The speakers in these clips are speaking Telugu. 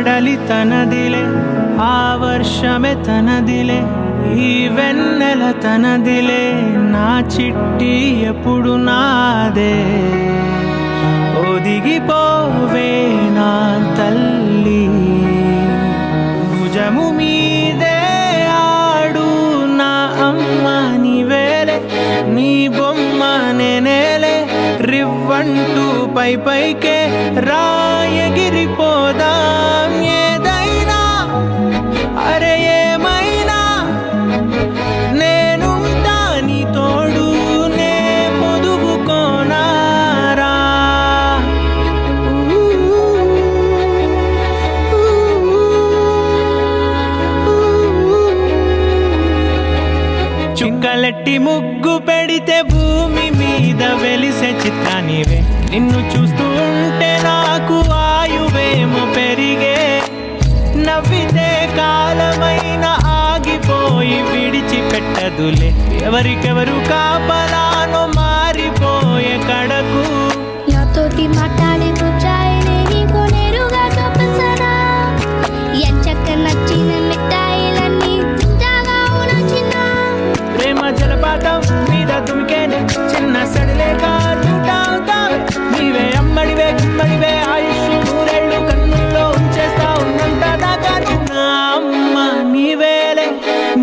కడలి తనదిలే, ఆ వర్షమే తనదిలే, ఈ వెన్నెల తనదిలే, నా చిట్టి ఎప్పుడు నాదే. ఒదిగిపోవే నా తల్లి, భుజము మీదే ఆడు నా అమ్మ నీవేలే, నీ బొమ్మ నేనేలే, రివ్వంటూ పై పైకే రాయగిరిపోదాం. ఏదైనా అరే ఏమైనా నేనుంటా నీ తోడు, నే పొదువుకోనారా. చుక్కలెట్టి ముగ్గు పెడితే భూమి మీద వెలిసే చిత్రానివే, నిన్ను చూస్తూ ఉంటే నాకు ఆయువేమో పెరిగే. నవ్వితే కాలమైన ఆగిపోయి విడిచిపెట్టదులే, ఎవరికెవరు కాపలానో మారిపోయే కడకు. నాతోటి మాట్లాడే ముచ్చాయినే నీకు నేరుగా చూపించనా, ఎంచక్క నచ్చిన మిఠాయిలన్నీ తింటాగా నచ్చిన. ప్రేమ జలపాతం మీద తుమికేనే, చిన్న సడిలేక చూటావుతావే, నీవే అమ్మడివే గుమ్మడివే, ఆయుష్ నూరేళ్ళు కన్నుల్లో ఉంచేస్తా ఉన్నంత దాకా. నా అమ్మ నీవేలే,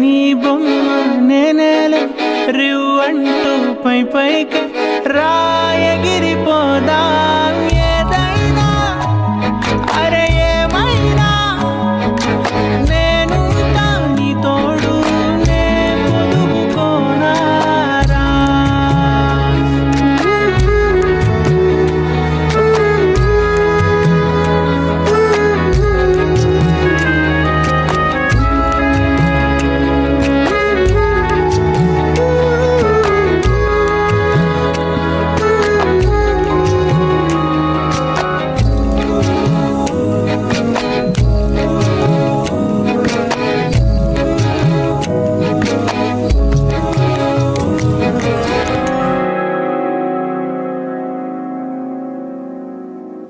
నీ బొమ్మ నేనేలే, రివ్వంటూ పై పైకి రా